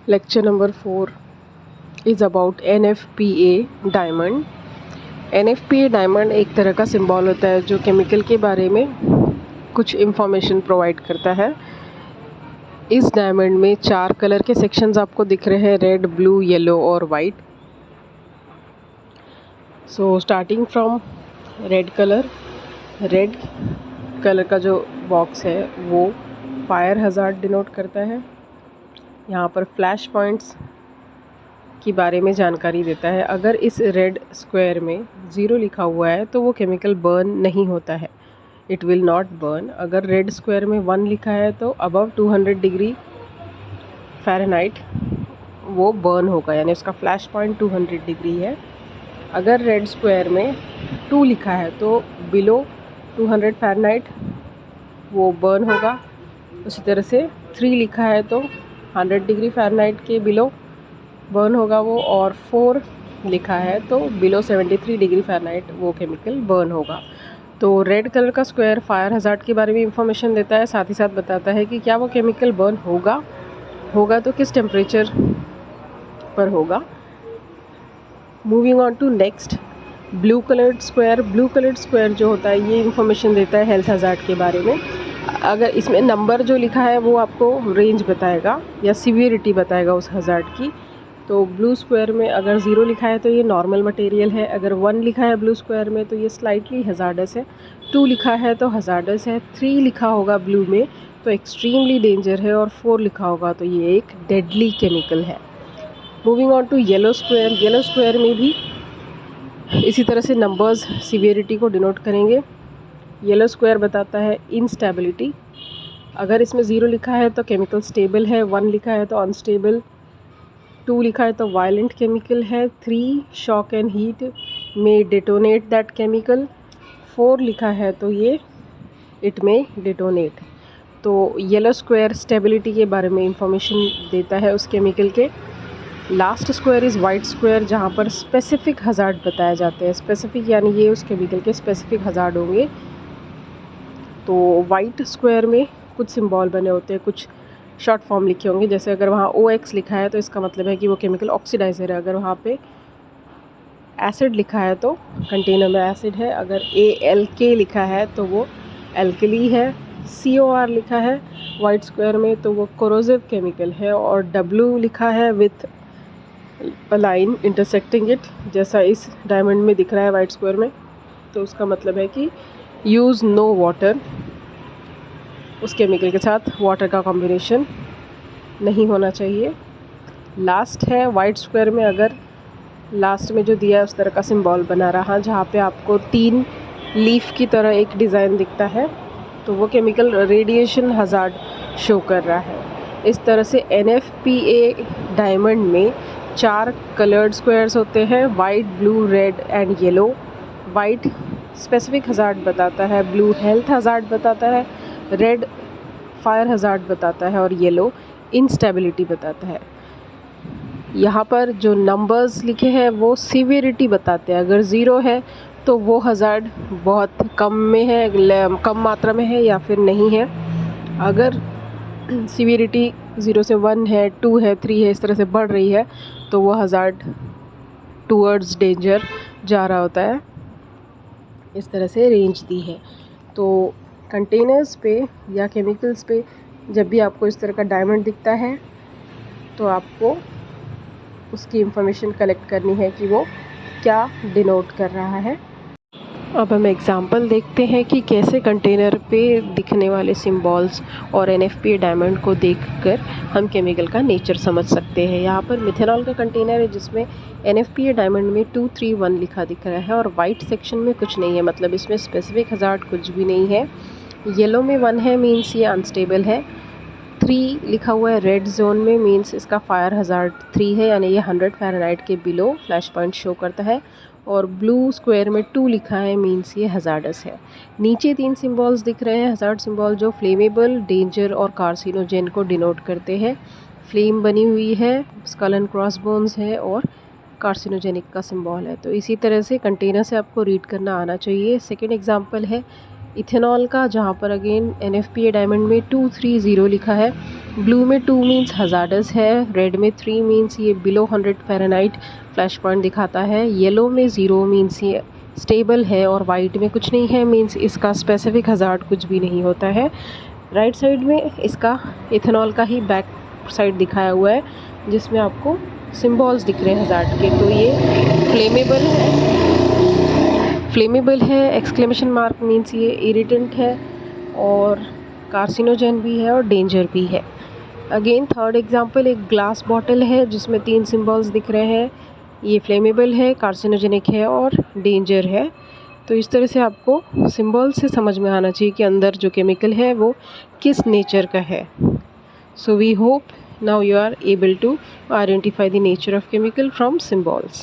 Lecture number 4 is about NFPA diamond. NFPA diamond एक तरह का सिंबल होता है जो केमिकल के बारे में कुछ इंफॉर्मेशन प्रोवाइड करता है। इस डायमंड में 4 कलर के सेक्शंस आपको दिख रहे हैं, रेड, ब्लू, येलो और white. So starting from red colour का जो बॉक्स है वो फायर हज़ार्ड डिनोट करता है। यहाँ पर फ्लैश पॉइंट्स के बारे में जानकारी देता है। अगर इस रेड स्क्वायर में 0 लिखा हुआ है तो वो केमिकल बर्न नहीं होता है, इट विल नॉट बर्न। अगर रेड स्क्वायर में 1 लिखा है तो अबव 200 डिग्री फ़ारेनहाइट वो बर्न होगा, यानी उसका फ्लैश पॉइंट 200 डिग्री है। अगर रेड स्क्वायर में 2 लिखा है तो बिलो 200 फ़ारेनहाइट वो बर्न होगा। उसी तरह से 3 लिखा है तो 100 डिग्री फ़ारेनहाइट के बिलो बर्न होगा वो, और 4 लिखा है तो बिलो 73 डिग्री फ़ारेनहाइट वो केमिकल बर्न होगा। तो रेड कलर का स्क्वायर फायर हज़ार्ड के बारे में इंफॉर्मेशन देता है, साथ ही साथ बताता है कि क्या वो केमिकल बर्न होगा तो किस टेम्परेचर पर होगा। Moving on to next, blue coloured square जो होता है ये इंफॉर्मेशन देता है हेल्थ हज़ार्ड के बारे में। अगर इसमें नंबर जो लिखा है वो आपको रेंज बताएगा या सीवियरिटी बताएगा उस हज़ार्ड की। तो ब्लू स्क्वायर में अगर 0 लिखा है तो ये नॉर्मल मटेरियल है, अगर 1 लिखा है ब्लू स्क्वायर में तो ये स्लाइटली हज़ार्डस है, 2 लिखा है तो हज़ार्डस है, 3 लिखा होगा ब्लू में तो एक्सट्रीमली डेंजर है, और 4 लिखा होगा तो ये एक डेडली केमिकल है। Moving on to yellow square में भी इसी तरह से नंबर्स सीवियरिटी को डिनोट करेंगे। येलो स्क्वायर बताता है इनस्टेबिलिटी। अगर इसमें 0 लिखा है तो केमिकल स्टेबल है, 1 लिखा है तो अनस्टेबल, 2 लिखा है तो वायलेंट केमिकल है, 3 शॉक एंड हीट में डेटोनेट दैट केमिकल, 4 लिखा है तो ये इट में डेटोनेट। तो येलो स्क्वायर स्टेबिलिटी के बारे में इंफॉर्मेशन देता है उस केमिकल के। Last square is white square, जहाँ पर स्पेसिफिक हज़ार्ड बताए जाते हैं। स्पेसिफिक यानी ये उस केमिकल के स्पेसिफिक हज़ार्ड होंगे। तो वाइट स्क्वायर में कुछ सिंबल बने होते हैं, कुछ शॉर्ट फॉर्म लिखे होंगे, जैसे अगर वहाँ OX लिखा है तो इसका मतलब है कि वो केमिकल ऑक्सीडाइज़र है। अगर वहाँ पे एसिड लिखा है तो कंटेनर में एसिड है, अगर ALK लिखा है तो वो एल्कली है, COR लिखा है वाइट स्क्वायर में तो वो कोरोसिव केमिकल है, और W लिखा है with a line intersecting it, जैसा इस डायमंड में दिख रहा है वाइट स्क्वायर में, तो उसका मतलब है कि यूज़ नो वाटर। उस केमिकल के साथ वाटर का कॉम्बिनेशन नहीं होना चाहिए। लास्ट है वाइट स्क्वायर में, अगर लास्ट में जो दिया है उस तरह का सिंबल बना रहा जहाँ पे आपको 3 लीफ की तरह एक डिज़ाइन दिखता है तो वो केमिकल रेडिएशन हज़ार्ड शो कर रहा है। इस तरह से NFPA डायमंड में 4 कलर्ड स्क्वायर्स होते हैं, white, blue, red and yellow. White specific hazard बताता है, ब्लू हेल्थ हज़ार्ड बताता है, रेड फायर हज़ार्ड बताता है और येलो इनस्टेबिलिटी बताता है। यहाँ पर जो नंबर्स लिखे हैं वो सीवियरिटी बताते हैं। अगर 0 है तो वो हज़ार्ड बहुत कम में है, कम मात्रा में है या फिर नहीं है। अगर सीवियरिटी 0 से 1 है, 2 है, 3 है, इस तरह से बढ़ रही है तो वो हज़ार्ड टूवर्ड्स डेंजर जा रहा होता है। इस तरह से रेंज दी है। तो कंटेनर्स पे या केमिकल्स पे जब भी आपको इस तरह का डायमंड दिखता है तो आपको उसकी इंफॉर्मेशन कलेक्ट करनी है कि वो क्या डिनोट कर रहा है। अब हम एग्जांपल देखते हैं कि कैसे कंटेनर पे दिखने वाले सिंबल्स और NFPA डायमंड को देखकर हम केमिकल का नेचर समझ सकते हैं। यहाँ पर मिथेनॉल का कंटेनर है जिसमें NFPA डायमंड में 231 लिखा दिख रहा है, और वाइट सेक्शन में कुछ नहीं है, मतलब इसमें स्पेसिफिक हज़ार्ड कुछ भी नहीं है। येलो में 1 है, मीन्स ये अनस्टेबल है। 3 लिखा हुआ है रेड जोन में, मीन्स इसका फायर हज़ार्ड 3 है, यानी ये 100 फ़ारेनहाइट के बिलो फ्लैश पॉइंट शो करता है। और ब्लू स्क्वायर में 2 लिखा है, मीन्स ये हज़ार्डस है। नीचे 3 सिंबल्स दिख रहे हैं हज़ार्ड सिंबल, जो फ्लेमेबल, डेंजर और कार्सिनोजेन को डिनोट करते हैं। फ्लेम बनी हुई है, स्कल एंड क्रॉस बोन्स है और कार्सिनोजेनिक का सिंबल है। तो इसी तरह से कंटेनर से आपको रीड करना आना चाहिए। सेकेंड एग्जाम्पल है इथेनॉल का, जहाँ पर अगेन NFPA डायमंड में 230 लिखा है। ब्लू में 2 मीन्स हजार्डस है, रेड में 3 मीन्स ये बिलो 100 फ़ारेनहाइट फ्लैश पॉइंट दिखाता है, येलो में 0 मीन्स ये स्टेबल है और वाइट में कुछ नहीं है मीन्स इसका स्पेसिफिक हजार्ड कुछ भी नहीं होता है। राइट साइड में इसका इथेनॉल का ही बैक साइड दिखाया हुआ है जिसमें आपको सिंबल्स दिख रहे हैं हजार्ड के। तो ये फ्लेमेबल है, एक्सक्लेमेशन मार्क मीन्स ये इरिटेंट है और कार्सिनोजन भी है और डेंजर भी है। अगेन थर्ड एग्जांपल, एक ग्लास बॉटल है जिसमें 3 सिंबल्स दिख रहे हैं, ये फ्लेमेबल है, कार्सिनोजेनिक है और डेंजर है। तो इस तरह से आपको सिंबल से समझ में आना चाहिए कि अंदर जो केमिकल है वो किस नेचर का है। So we hope now you are able to identify the nature of chemical from symbols.